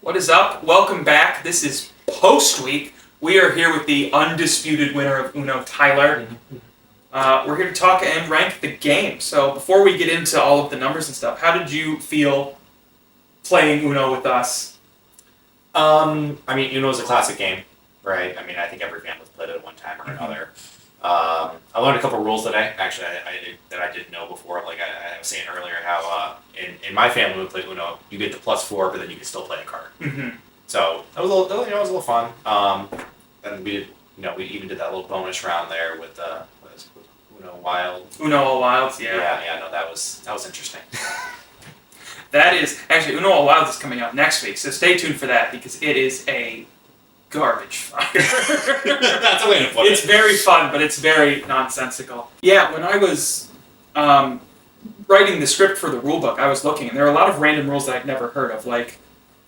What is up? Welcome back. This is post week. We are here with the undisputed winner of Uno, Tyler. We're here to talk and rank the game. So before we get into all of the numbers and stuff, how did you feel playing Uno with us? Uno is a classic game, right? I think every family's played it at one time or another. I learned a couple rules today. Actually, I didn't know before. Like I was saying earlier, how in my family we play Uno, you get the +4, but then you can still play a card. Mm-hmm. So that was it was a little fun. And we even did that little bonus round there with Uno Wild. Uno All Wilds, yeah. Yeah. No, that was interesting. That is actually Uno All Wilds is coming out next week, so stay tuned for that because it is a garbage fire. That's a way to put it. It's very fun, but it's very nonsensical. Yeah, when I was writing the script for the rulebook, I was looking, and there are a lot of random rules that I'd never heard of, like,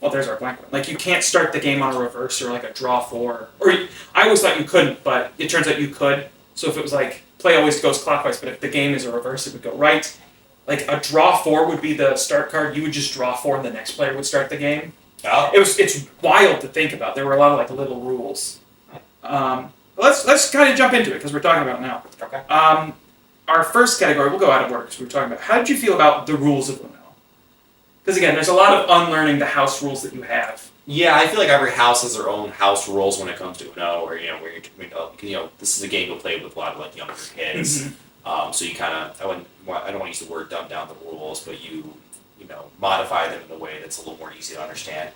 well, there's our blank one. Like, you can't start the game on a reverse or, like, a draw 4. I always thought you couldn't, but it turns out you could. So if it was, like, play always goes clockwise, but if the game is a reverse, it would go right. Like, a draw 4 would be the start card. You would just draw 4, and the next player would start the game. Oh. It's wild to think about. There were a lot of, like, little rules. Let's kind of jump into it, because we're talking about it now. Okay. Our first category, we'll go out of order, because we were talking about, how did you feel about the rules of Uno? Because, again, there's a lot of unlearning the house rules that you have. Yeah, I feel like every house has their own house rules when it comes to Uno, or this is a game you'll play with a lot of like younger kids. Mm-hmm. So you kind of, I don't want to use the word dumb down the rules, but you modify them in a way that's a little more easy to understand.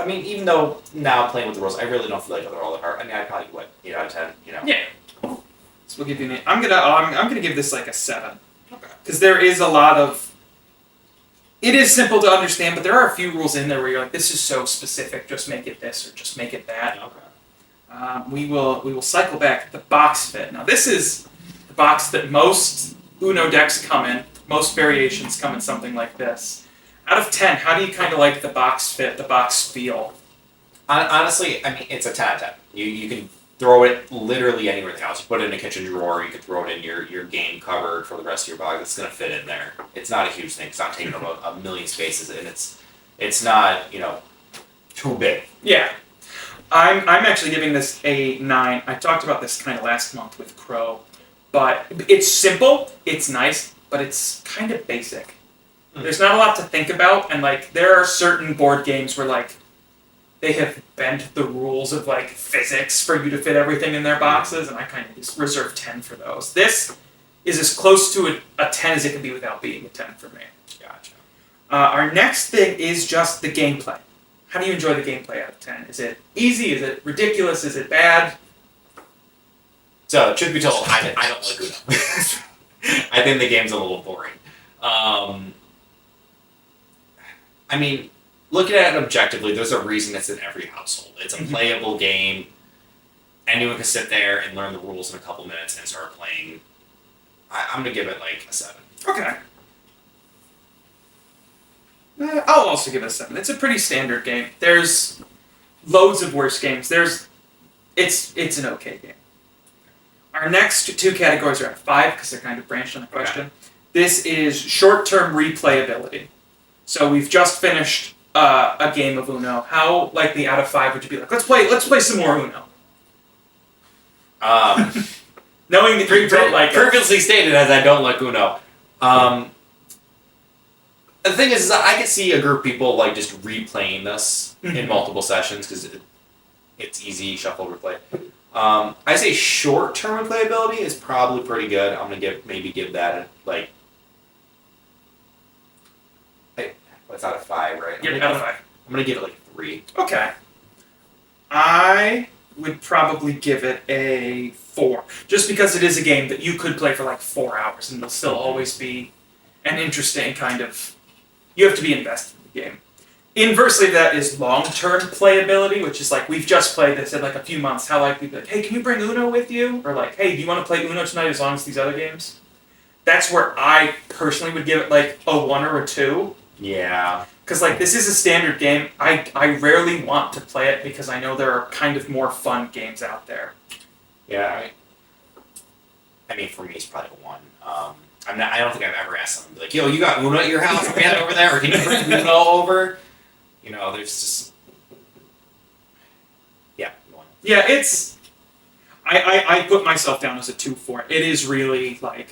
Even though now playing with the rules, I really don't feel like they're all that hard. I probably 8 out of 10. Yeah. So we'll give you an 8. I'm gonna give this like a 7. Okay. Because there is a lot of. It is simple to understand, but there are a few rules in there where you're like, this is so specific. Just make it this or just make it that. Okay. We will cycle back the box fit. Now this is the box that most Uno decks come in. Most variations come in something like this. Out of 10, how do you kind of like the box fit, the box feel? Honestly, it's a 10 out of 10. You can throw it literally anywhere in the house. You put it in a kitchen drawer. You could throw it in your game cupboard for the rest of your box. It's going to fit in there. It's not a huge thing. It's not taking up a million spaces, and it's not too big. Yeah, I'm actually giving this a 9. I talked about this kind of last month with Crow, but it's simple. It's nice, but it's kind of basic. Mm-hmm. There's not a lot to think about, and like there are certain board games where like they have bent the rules of like physics for you to fit everything in their boxes, and I kind of just reserve 10 for those. This is as close to a 10 as it can be without being a 10 for me. Gotcha. Our next thing is just the gameplay. How do you enjoy the gameplay out of 10? Is it easy? Is it ridiculous? Is it bad? So, truth be told, I don't like Uno. I think the game's a little boring. Looking at it objectively, there's a reason it's in every household. It's a playable game. Anyone can sit there and learn the rules in a couple minutes and start playing. I'm going to give it like a 7. Okay. I'll also give it a 7. It's a pretty standard game. There's loads of worse games. It's an okay game. Our next 2 categories are at 5 because they're kind of branched on the question. Okay. This is short-term replayability. So we've just finished a game of Uno. How likely out of 5 would you be like, let's play some more Uno? Knowing that you don't like it. Previously stated as I don't like Uno. The thing is I could see a group of people like just replaying this in multiple sessions because it's easy, shuffle, replay. I say short-term replayability is probably pretty good. I'm gonna give that like what's out of 5, right? Yeah, out of 5. I'm gonna give it like 3. Okay. I would probably give it a 4, just because it is a game that you could play for like 4 hours and it'll still always be an interesting kind of. You have to be invested in the game. Inversely, that is long-term playability, which is like, we've just played this in like a few months. How likely be like, hey, can you bring Uno with you? Or like, hey, do you want to play Uno tonight as long as these other games? That's where I personally would give it like a 1 or a 2. Yeah. Because like, this is a standard game. I rarely want to play it because I know there are kind of more fun games out there. Yeah. For me, it's probably a 1. I don't think I've ever asked someone to be like, yo, you got Uno at your house? Man over there, or can you bring Uno over? There's just Yeah, it's. I put myself down as a 2 for it. It is really like,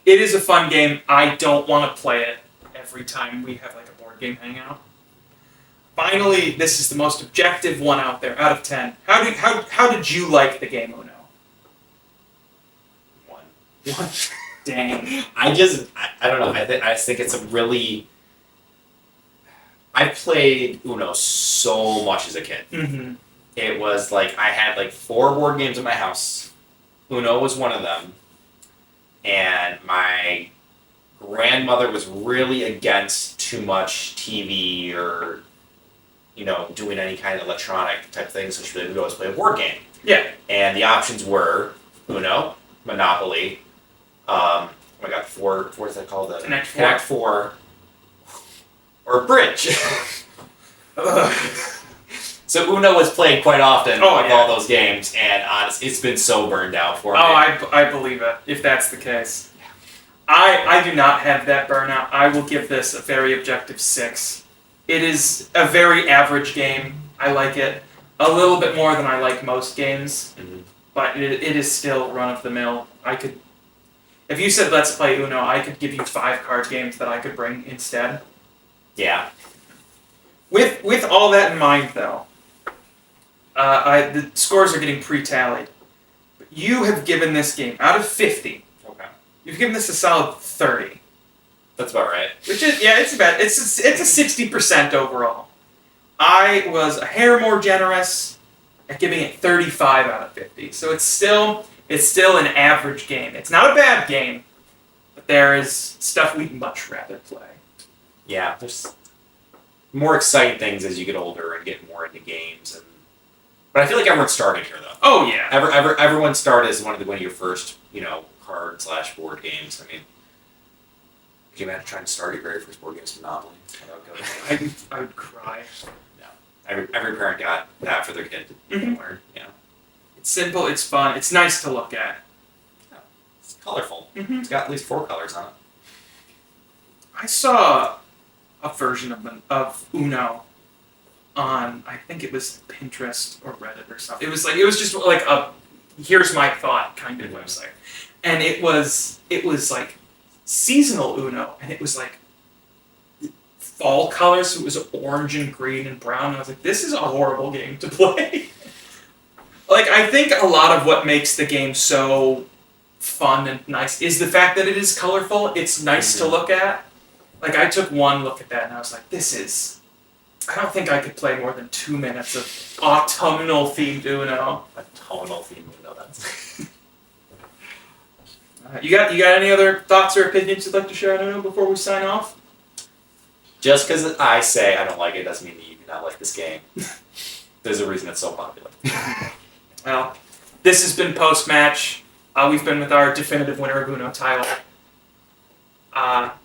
it is a fun game. I don't want to play it every time we have like a board game hangout. Finally, this is the most objective one out there. Out of 10, how did you like the game Uno? 1. 1. Dang. I don't know. I just think it's a really. I played Uno so much as a kid. Mm-hmm. It was like I had like 4 board games in my house. Uno was one of them, and my grandmother was really against too much TV or, doing any kind of electronic type thing. So she would always play a board game. Yeah. And the options were Uno, Monopoly. Oh my God, what is that called? Connect 4. Connect 4. Or Bridge. So Uno was played quite often with all those games, and honestly, it's been so burned out for me. Oh, I believe it, if that's the case. I do not have that burnout. I will give this a very objective 6. It is a very average game. I like it a little bit more than I like most games, but it is still run-of-the-mill. If you said let's play Uno, I could give you 5 card games that I could bring instead. Yeah. With all that in mind, though, the scores are getting pre-tallied. You have given this game, out of 50, Okay. you've given this a solid 30. That's about right. Which is, it's a 60% overall. I was a hair more generous at giving it 35 out of 50. So it's still an average game. It's not a bad game, but there is stuff we'd much rather play. Yeah, there's more exciting things as you get older and get more into games, but I feel like everyone started here though. Oh yeah. Everyone started as one of your first, card/board games. I mean, can you imagine trying to start your very first board game as Monopoly? I would cry. No. Every parent got that for their kid to learn. Yeah. It's simple. It's fun. It's nice to look at. Yeah. It's colorful. Mm-hmm. It's got at least 4 colors on it. I saw a version of Uno on, I think it was Pinterest or Reddit or something. It was just like a here's my thought kind of website, and it was like seasonal Uno, and it was like fall colors. So it was orange and green and brown. And I was like, this is a horrible game to play. Like, I think a lot of what makes the game so fun and nice is the fact that it is colorful. It's nice to look at. Like, I took one look at that and I was like, I don't think I could play more than 2 minutes of autumnal themed Uno. Autumnal themed Uno, that's... You got any other thoughts or opinions you'd like to share on Uno before we sign off? Just because I say I don't like it doesn't mean that you do not like this game. There's a reason it's so popular. Well, this has been Post-Match. We've been with our definitive winner of Uno title.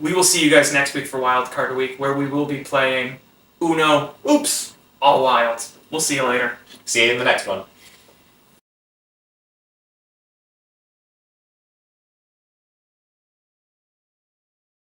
We will see you guys next week for Wild Card Week, where we will be playing Uno. Oops! All Wild. We'll see you later. See you in the next one.